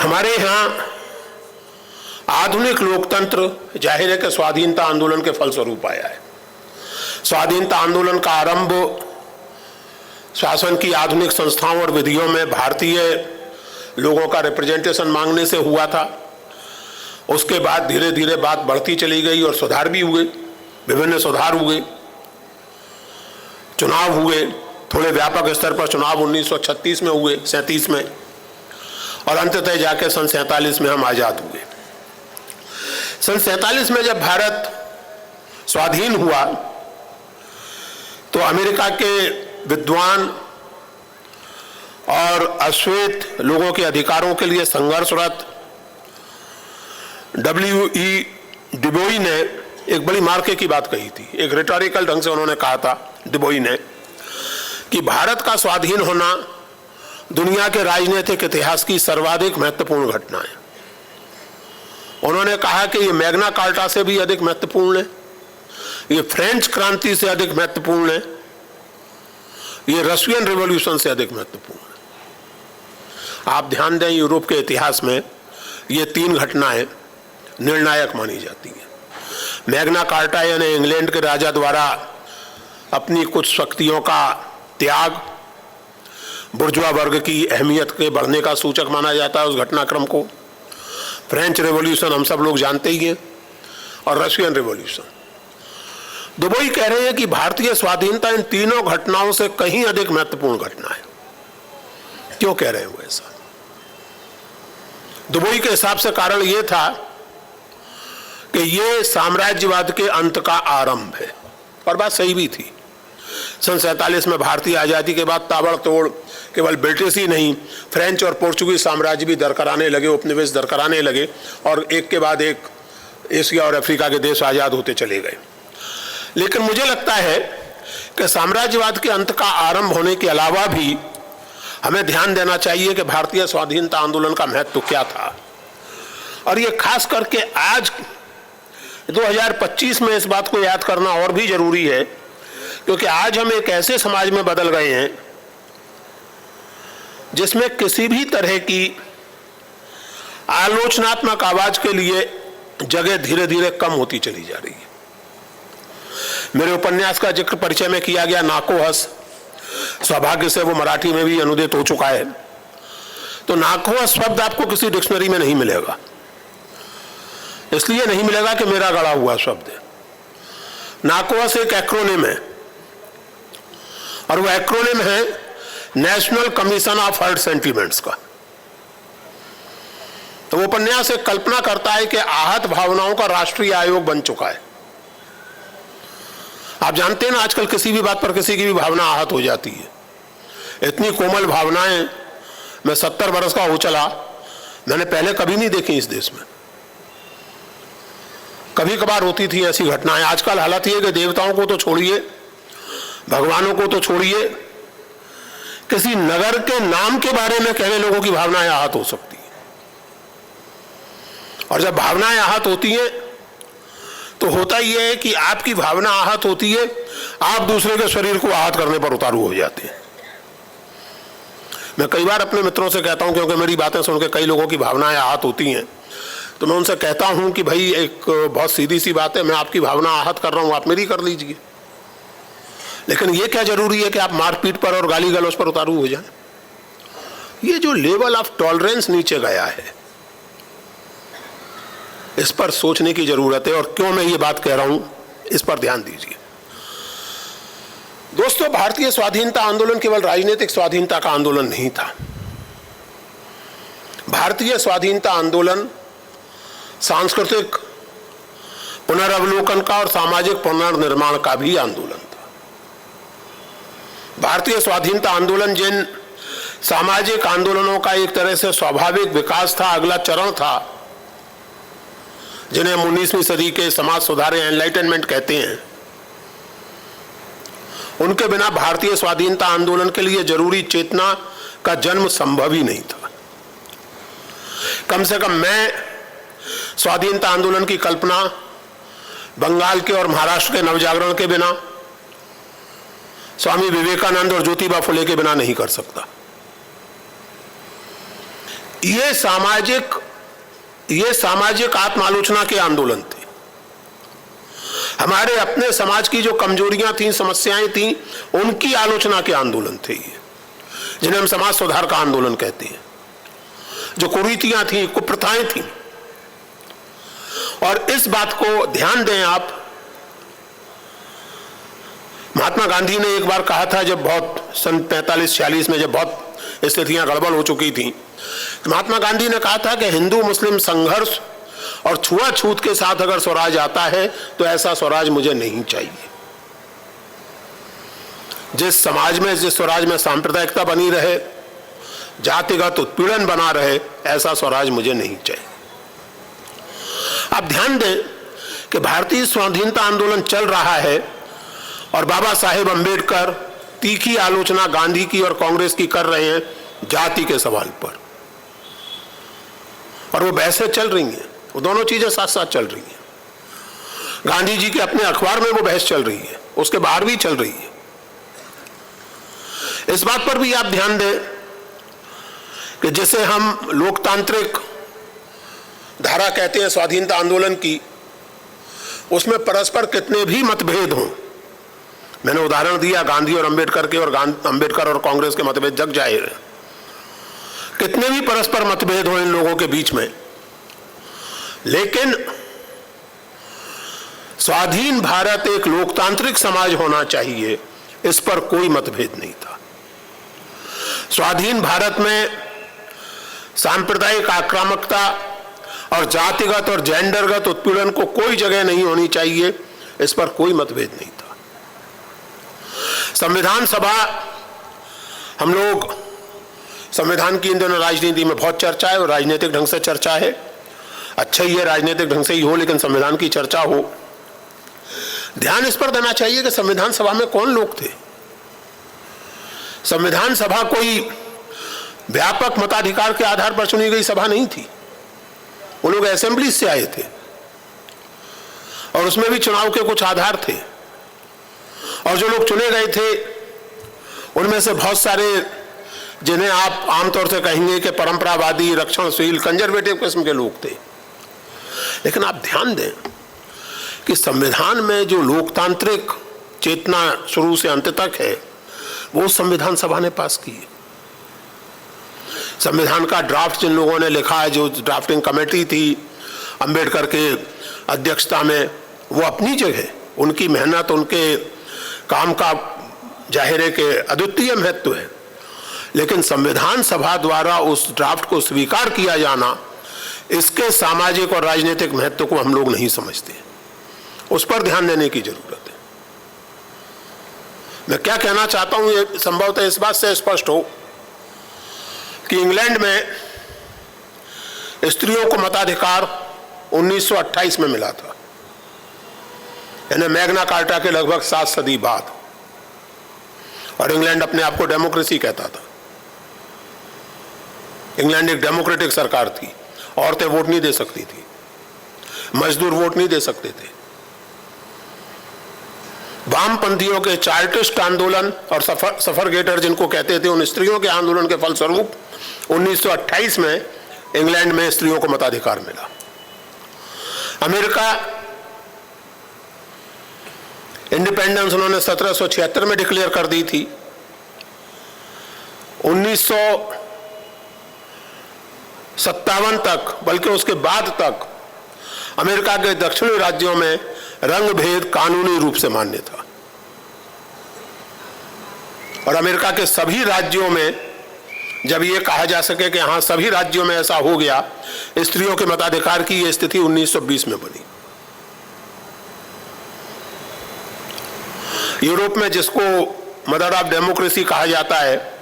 हमारे यहाँ आधुनिक लोकतंत्र जाहिर है कि स्वाधीनता आंदोलन के फलस्वरूप आया है। स्वाधीनता आंदोलन का आरंभ शासन की आधुनिक संस्थाओं और विधियों में भारतीय लोगों का रिप्रेजेंटेशन मांगने से हुआ था। उसके बाद धीरे धीरे बात बढ़ती चली गई और सुधार भी हुए, विभिन्न सुधार हुए, चुनाव हुए, थोड़े व्यापक स्तर पर चुनाव 1936 में हुए, 37 में, और अंततः जाके सन 47 में हम आज़ाद हुए। सन 47 में जब भारत स्वाधीन हुआ तो अमेरिका के विद्वान और अश्वेत लोगों के अधिकारों के लिए संघर्षरत W.E. डुबोई ने एक बड़ी मार्के की बात कही थी। एक रिटोरिकल ढंग से उन्होंने कहा था, डुबोई ने, कि भारत का स्वाधीन होना दुनिया के राजनीतिक इतिहास की सर्वाधिक महत्वपूर्ण घटना है। उन्होंने कहा कि ये मैग्ना कार्टा से भी अधिक महत्वपूर्ण है, ये फ्रेंच क्रांति से अधिक महत्वपूर्ण है, ये रशियन रिवॉल्यूशन से अधिक महत्वपूर्ण है। आप ध्यान दें, यूरोप के इतिहास में ये तीन घटनाएं निर्णायक मानी जाती हैं। मैग्ना कार्टा यानी इंग्लैंड के राजा द्वारा अपनी कुछ शक्तियों का त्याग बुर्जुआ वर्ग की अहमियत के बढ़ने का सूचक माना जाता है उस घटनाक्रम को। फ्रेंच रिवॉल्यूशन हम सब लोग जानते ही हैं, और रशियन रिवॉल्यूशन। दुबई कह रहे हैं कि भारतीय स्वाधीनता इन तीनों घटनाओं से कहीं अधिक महत्वपूर्ण घटना है। क्यों कह रहे हैं वो ऐसा? दुबई के हिसाब से कारण यह था कि ये साम्राज्यवाद के अंत का आरंभ है, और बात सही भी थी। सन 47 में भारतीय आज़ादी के बाद ताबड़तोड़ केवल ब्रिटिश ही नहीं, फ्रेंच और पोर्चुगीज साम्राज्य भी दरकराने लगे, उपनिवेश दरकराने लगे, और एक के बाद एक एशिया और अफ्रीका के देश आज़ाद होते चले गए। लेकिन मुझे लगता है कि साम्राज्यवाद के अंत का आरंभ होने के अलावा भी हमें ध्यान देना चाहिए कि भारतीय स्वाधीनता आंदोलन का महत्व क्या था। और ये खास करके आज 2025 में इस बात को याद करना और भी जरूरी है, क्योंकि आज हम एक ऐसे समाज में बदल गए हैं जिसमें किसी भी तरह की आलोचनात्मक आवाज के लिए जगह धीरे धीरे कम होती चली जा रही है। मेरे उपन्यास का जिक्र परिचय में किया गया नाकोहस, सौभाग्य से वो मराठी में भी अनुदित हो चुका है। तो नाकोहस शब्द आपको किसी डिक्शनरी में नहीं मिलेगा, इसलिए नहीं मिलेगा कि मेरा गढ़ा हुआ शब्द है। नाकोहस एक एक्रोनिम है, और वो एक्रोनिम है national commission of hurt sentiments का। तो वो उपन्यास एक कल्पना करता है कि आहत भावनाओं का राष्ट्रीय आयोग बन चुका है। आप जानते हैं ना, आजकल किसी भी बात पर किसी की भी भावना आहत हो जाती है। इतनी कोमल भावनाएं मैं 70 वर्ष का हो चला, मैंने पहले कभी नहीं देखी इस देश में। कभी कभार होती थी ऐसी घटनाएं। आजकल हालत ये है कि देवताओं को तो छोड़िए, भगवानों को तो छोड़िए, किसी नगर के नाम के बारे में कहने लोगों की भावनाएं आहत हो सकती है। और जब भावनाएं आहत होती हैं तो होता यह है कि आपकी भावना आहत होती है, आप दूसरे के शरीर को आहत करने पर उतारू हो जाते हैं। मैं कई बार अपने मित्रों से कहता हूं, क्योंकि मेरी बातें सुन के कई लोगों की भावनाएं आहत होती हैं, तो मैं उनसे कहता हूं कि भाई एक बहुत सीधी सी बात है, मैं आपकी भावना आहत कर रहा हूं, आप मेरी कर लीजिए। लेकिन ये क्या जरूरी है कि आप मारपीट पर और गाली गलौज पर उतारू हो जाएं? ये जो लेवल ऑफ टॉलरेंस नीचे गया है, इस पर सोचने की जरूरत है। और क्यों मैं ये बात कह रहा हूं, इस पर ध्यान दीजिए। दोस्तों, भारतीय स्वाधीनता आंदोलन केवल राजनीतिक स्वाधीनता का आंदोलन नहीं था। भारतीय स्वाधीनता आंदोलन सांस्कृतिक पुनर्वलोकन का और सामाजिक पुनर्निर्माण का भी आंदोलन था। भारतीय स्वाधीनता आंदोलन जिन सामाजिक आंदोलनों का एक तरह से स्वाभाविक विकास था, अगला चरण था, जिन्हें हम 19वीं सदी के समाज सुधार या एनलाइटनमेंट कहते हैं, उनके बिना भारतीय स्वाधीनता आंदोलन के लिए जरूरी चेतना का जन्म संभव ही नहीं था। कम से कम मैं स्वाधीनता आंदोलन की कल्पना बंगाल के और महाराष्ट्र के नवजागरण के बिना, स्वामी विवेकानंद और ज्योतिबा फुले के बिना नहीं कर सकता। ये सामाजिक आत्मालोचना के आंदोलन थे। हमारे अपने समाज की जो कमजोरियां थीं, समस्याएं थीं, उनकी आलोचना के आंदोलन थे ये, जिन्हें हम समाज सुधार का आंदोलन कहते हैं। जो कुरीतियां थीं, कुप्रथाएं थीं, और इस बात को ध्यान दें आप, महात्मा गांधी ने एक बार कहा था, जब बहुत सन 45-46 में जब बहुत स्थितियां गड़बड़ हो चुकी थी, तो महात्मा गांधी ने कहा था कि हिंदू मुस्लिम संघर्ष और छुआछूत के साथ अगर स्वराज आता है तो ऐसा स्वराज मुझे नहीं चाहिए। जिस समाज में, जिस स्वराज में सांप्रदायिकता बनी रहे, जातिगत उत्पीड़न बना रहे, ऐसा स्वराज मुझे नहीं चाहिए। आप ध्यान दें कि भारतीय स्वाधीनता आंदोलन चल रहा है और बाबा साहेब अंबेडकर तीखी आलोचना गांधी की और कांग्रेस की कर रहे हैं जाति के सवाल पर, और वो बहसें चल रही हैं, वो दोनों चीजें साथ साथ चल रही हैं। गांधी जी के अपने अखबार में वो बहस चल रही है, उसके बाहर भी चल रही है। इस बात पर भी आप ध्यान दें कि जिसे हम लोकतांत्रिक धारा कहते हैं स्वाधीनता आंदोलन की, उसमें परस्पर कितने भी मतभेद हों, मैंने उदाहरण दिया गांधी और अंबेडकर के, और अंबेडकर और कांग्रेस के मतभेद जग जाहिर है, कितने भी परस्पर मतभेद हो इन लोगों के बीच में, लेकिन स्वाधीन भारत एक लोकतांत्रिक समाज होना चाहिए, इस पर कोई मतभेद नहीं था। स्वाधीन भारत में सांप्रदायिक आक्रामकता और जातिगत और जेंडरगत उत्पीड़न को कोई जगह नहीं होनी चाहिए, इस पर कोई मतभेद नहीं था। संविधान सभा, हम लोग संविधान की इन दिनों राजनीति में बहुत चर्चा है और राजनीतिक ढंग से चर्चा है, अच्छा ही है, राजनीतिक ढंग से ही हो, लेकिन संविधान की चर्चा हो। ध्यान इस पर देना चाहिए कि संविधान सभा में कौन लोग थे। संविधान सभा कोई व्यापक मताधिकार के आधार पर चुनी गई सभा नहीं थी, वो लोग असेंबली से आए थे और उसमें भी चुनाव के कुछ आधार थे, और जो लोग चुने गए थे उनमें से बहुत सारे जिन्हें आप आमतौर से कहेंगे कि परंपरावादी, रक्षणशील, कंजर्वेटिव किस्म के लोग थे। लेकिन आप ध्यान दें कि संविधान में जो लोकतांत्रिक चेतना शुरू से अंत तक है, वो संविधान सभा ने पास की है। संविधान का ड्राफ्ट जिन लोगों ने लिखा है, जो ड्राफ्टिंग कमेटी थी अंबेडकर के अध्यक्षता में, वो अपनी जगह, उनकी मेहनत, उनके काम का जाहिर है कि अद्वितीय महत्व है, लेकिन संविधान सभा द्वारा उस ड्राफ्ट को स्वीकार किया जाना, इसके सामाजिक और राजनीतिक महत्व को हम लोग नहीं समझते। उस पर ध्यान देने की जरूरत है। मैं क्या कहना चाहता हूं, ये संभवतः इस बात से स्पष्ट हो कि इंग्लैंड में स्त्रियों को मताधिकार 1928 में मिला था, यानी मैग्ना कार्टा के लगभग 7 सदी बाद, और इंग्लैंड अपने आप को डेमोक्रेसी कहता था। इंग्लैंड एक डेमोक्रेटिक सरकार थी, औरतें वोट नहीं दे सकती थी, मजदूर वोट नहीं दे सकते थे। वामपंथियों के चार्टिस्ट आंदोलन और सफरगेटर जिनको कहते थे, उन स्त्रियों के आंदोलन के फलस्वरूप 1928 में इंग्लैंड में स्त्रियों को मताधिकार मिला। अमेरिका इंडिपेंडेंस उन्होंने 1776 में डिक्लेयर कर दी थी। 1957 तक, बल्कि उसके बाद तक, अमेरिका के दक्षिणी राज्यों में रंग भेद कानूनी रूप से मान्य था, और अमेरिका के सभी राज्यों में जब यह कहा जा सके कि हाँ सभी राज्यों में ऐसा हो गया, स्त्रियों के मताधिकार की यह स्थिति 1920 में बनी। यूरोप में जिसको मदर ऑफ डेमोक्रेसी कहा जाता है,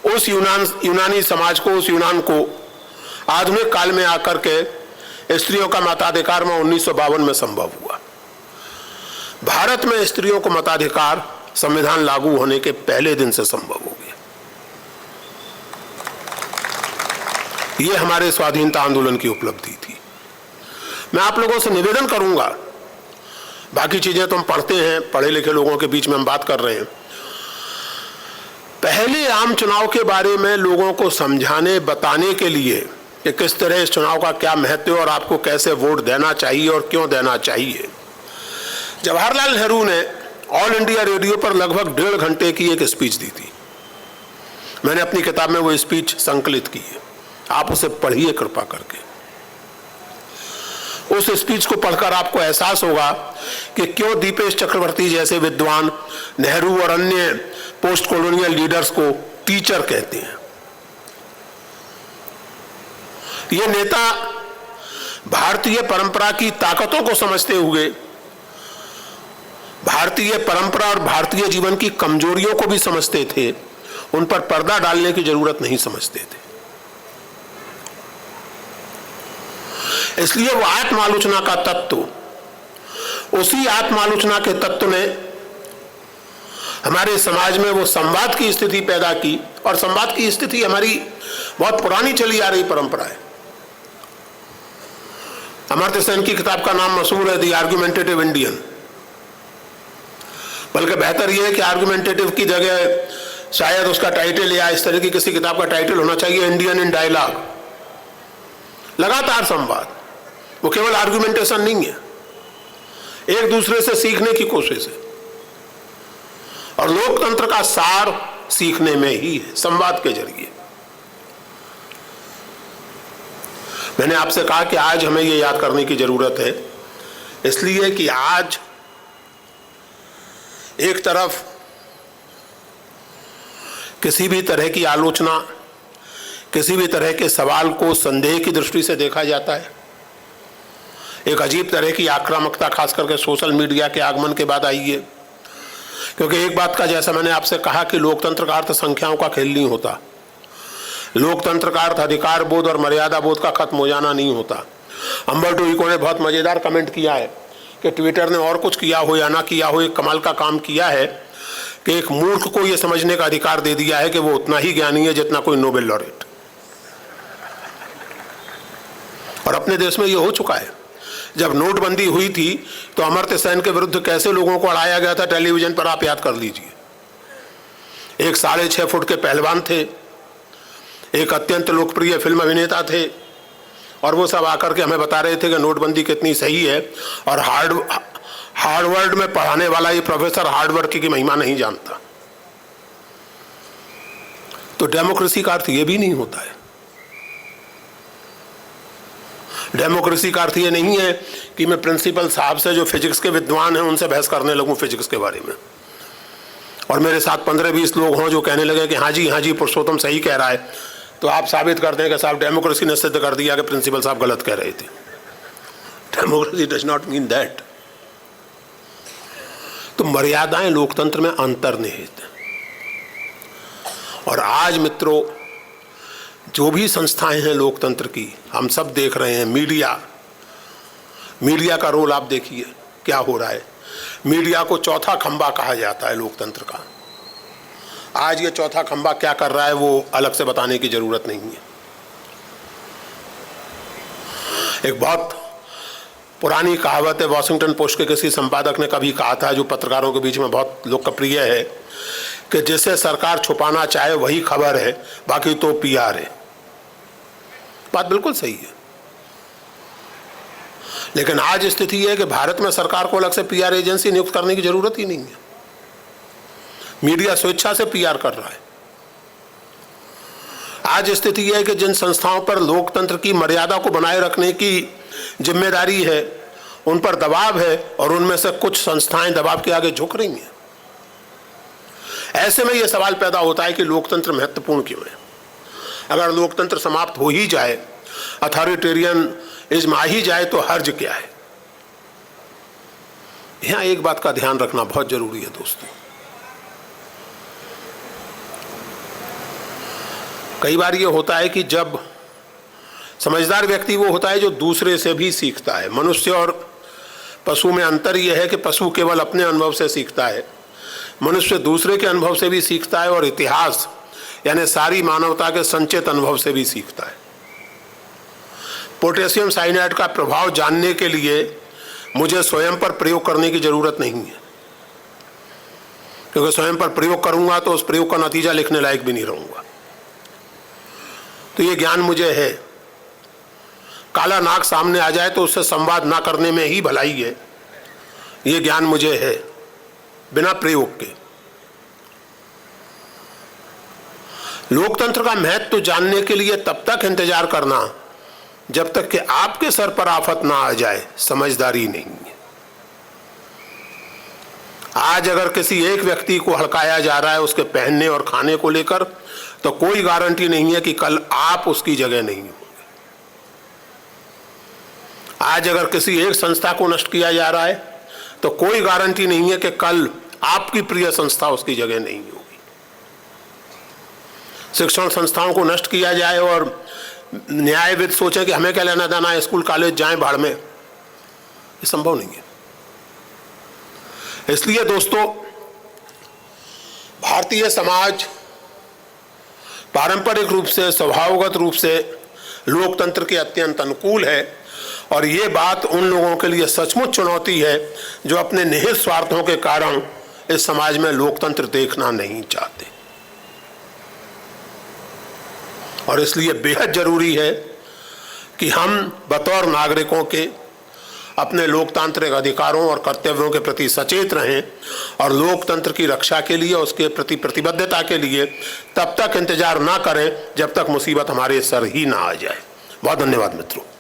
उस यूनानी समाज को, उस यूनान को आधुनिक काल में आकर के स्त्रियों का मताधिकार में 1952 में संभव हुआ। भारत में स्त्रियों को मताधिकार संविधान लागू होने के पहले दिन से संभव हो गया। यह हमारे स्वाधीनता आंदोलन की उपलब्धि थी। मैं आप लोगों से निवेदन करूंगा, बाकी चीजें तो हम पढ़ते हैं, पढ़े लिखे लोगों के बीच में हम बात कर रहे हैं, पहले आम चुनाव के बारे में लोगों को समझाने बताने के लिए कि किस तरह इस चुनाव का क्या महत्व है और आपको कैसे वोट देना चाहिए और क्यों देना चाहिए, जवाहरलाल नेहरू ने ऑल इंडिया रेडियो पर लगभग 1.5 घंटे की एक स्पीच दी थी। मैंने अपनी किताब में वो स्पीच संकलित की है, आप उसे पढ़िए कृपा करके। उस स्पीच को पढ़कर आपको एहसास होगा कि क्यों दीपेश चक्रवर्ती जैसे विद्वान नेहरू और अन्य पोस्ट कॉलोनियल लीडर्स को टीचर कहते हैं। ये नेता भारतीय परंपरा की ताकतों को समझते हुए भारतीय परंपरा और भारतीय जीवन की कमजोरियों को भी समझते थे, उन पर पर्दा डालने की जरूरत नहीं समझते थे। इसलिए वो आत्मालोचना का तत्व, उसी आत्मालोचना के तत्व ने हमारे समाज में वो संवाद की स्थिति पैदा की, और संवाद की स्थिति हमारी बहुत पुरानी चली आ रही परंपरा है। अमर्त्य सेन की किताब का नाम मशहूर है, द आर्गुमेंटेटिव इंडियन। बल्कि बेहतर यह है कि आर्गुमेंटेटिव की जगह शायद उसका टाइटल या इस तरह की किसी किताब का टाइटल होना चाहिए, इंडियन इन डायलॉग। लगातार संवाद, वो केवल आर्गुमेंटेशन नहीं है, एक दूसरे से सीखने की कोशिश है। और लोकतंत्र का सार सीखने में ही है, संवाद के जरिए। मैंने आपसे कहा कि आज हमें यह याद करने की जरूरत है, इसलिए कि आज एक तरफ किसी भी तरह की आलोचना, किसी भी तरह के सवाल को संदेह की दृष्टि से देखा जाता है। एक अजीब तरह की आक्रामकता खास करके सोशल मीडिया के आगमन के बाद आई है, क्योंकि एक बात का, जैसा मैंने आपसे कहा कि लोकतंत्र का अर्थ संख्याओं का खेल नहीं होता, लोकतंत्र का अर्थ अधिकार बोध और मर्यादा बोध का खत्म हो जाना नहीं होता। अंबर्टो इको ने बहुत मजेदार कमेंट किया है कि ट्विटर ने और कुछ किया हो या ना किया हो, एक कमाल का काम किया है कि एक मूर्ख को यह समझने का अधिकार दे दिया है कि वो उतना ही ज्ञानी है जितना कोई नोबेल लॉरेट। और अपने देश में यह हो चुका है। जब नोटबंदी हुई थी तो अमर्त्य सेन के विरुद्ध कैसे लोगों को अड़ाया गया था टेलीविजन पर, आप याद कर लीजिए। एक 6.5 फुट के पहलवान थे, एक अत्यंत लोकप्रिय फिल्म अभिनेता थे, और वो सब आकर के हमें बता रहे थे कि नोटबंदी कितनी सही है, और हार्वर्ड में पढ़ाने वाला ये प्रोफेसर हार्वर्ड की महिमा नहीं जानता। तो डेमोक्रेसी का अर्थ ये भी नहीं होता है। डेमोक्रेसी का अर्थ ये नहीं है कि मैं प्रिंसिपल साहब से, जो फिजिक्स के विद्वान हैं, उनसे बहस करने लगूं फिजिक्स के बारे में, और मेरे साथ 15-20 लोग हों जो कहने लगे कि हाँ जी पुरुषोत्तम सही कह रहा है, तो आप साबित कर दें कि साहब डेमोक्रेसी ने सिद्ध कर दिया कि प्रिंसिपल साहब गलत कह रहे थे। Democracy does not mean that. तो मर्यादाएं लोकतंत्र में अंतर्निहित हैं। और आज मित्रों, जो भी संस्थाएं हैं लोकतंत्र की, हम सब देख रहे हैं। मीडिया का रोल आप देखिए क्या हो रहा है। मीडिया को चौथा खंबा कहा जाता है लोकतंत्र का। आज ये चौथा खंबा क्या कर रहा है वो अलग से बताने की जरूरत नहीं है। एक बहुत पुरानी कहावत है, वॉशिंगटन पोस्ट के किसी संपादक ने कभी कहा था, जो पत्रकारों के बीच में बहुत लोकप्रिय है, कि जिसे सरकार छुपाना चाहे वही खबर है, बाकी तो पीआर है। बात बिल्कुल सही है। लेकिन आज स्थिति है कि भारत में सरकार को अलग से पीआर एजेंसी नियुक्त करने की जरूरत ही नहीं है। मीडिया स्वेच्छा से पीआर कर रहा है। आज स्थिति है कि जिन संस्थाओं पर लोकतंत्र की मर्यादा को बनाए रखने की जिम्मेदारी है, उन पर दबाव है, और उनमें से कुछ संस्थाएं दबाव के आगे झुक रही हैं। ऐसे में यह सवाल पैदा होता है कि लोकतंत्र महत्वपूर्ण क्यों है। अगर लोकतंत्र समाप्त हो ही जाए, अथॉरिटेरियनिज्म आ ही जाए, तो हर्ज क्या है। यहां एक बात का ध्यान रखना बहुत जरूरी है दोस्तों। कई बार यह होता है कि जब समझदार व्यक्ति वो होता है जो दूसरे से भी सीखता है। मनुष्य और पशु में अंतर यह है कि पशु केवल अपने अनुभव से सीखता है, मनुष्य दूसरे के अनुभव से भी सीखता है, और इतिहास यानी सारी मानवता के संचित अनुभव से भी सीखता है। पोटेशियम साइनाइड का प्रभाव जानने के लिए मुझे स्वयं पर प्रयोग करने की जरूरत नहीं है। क्योंकि स्वयं पर प्रयोग करूंगा तो उस प्रयोग का नतीजा लिखने लायक भी नहीं रहूंगा। तो ये ज्ञान मुझे है। काला नाग सामने आ जाए तो उससे संवाद ना करने में ही भलाई है, ये ज्ञान मुझे है बिना प्रयोग के। लोकतंत्र का महत्व जानने के लिए तब तक इंतजार करना जब तक कि आपके सर पर आफत ना आ जाए, समझदारी नहीं है। आज अगर किसी एक व्यक्ति को हड़काया जा रहा है उसके पहनने और खाने को लेकर, तो कोई गारंटी नहीं है कि कल आप उसकी जगह नहीं होंगे। आज अगर किसी एक संस्था को नष्ट किया जा रहा है तो कोई गारंटी नहीं है कि कल आपकी प्रिय संस्था उसकी जगह नहीं होगी। शिक्षण संस्थाओं को नष्ट किया जाए और न्यायविद सोचे कि हमें क्या लेना देना, स्कूल कॉलेज जाएं भाड़ में, ये संभव नहीं है। इसलिए दोस्तों, भारतीय समाज पारंपरिक रूप से, स्वभावगत रूप से लोकतंत्र के अत्यंत अनुकूल है, और ये बात उन लोगों के लिए सचमुच चुनौती है जो अपने निहित स्वार्थों के कारण इस समाज में लोकतंत्र देखना नहीं चाहते। और इसलिए बेहद जरूरी है कि हम बतौर नागरिकों के अपने लोकतांत्रिक अधिकारों और कर्तव्यों के प्रति सचेत रहें और लोकतंत्र की रक्षा के लिए, उसके प्रति प्रतिबद्धता के लिए तब तक इंतजार ना करें जब तक मुसीबत हमारे सर ही ना आ जाए। बहुत धन्यवाद मित्रों।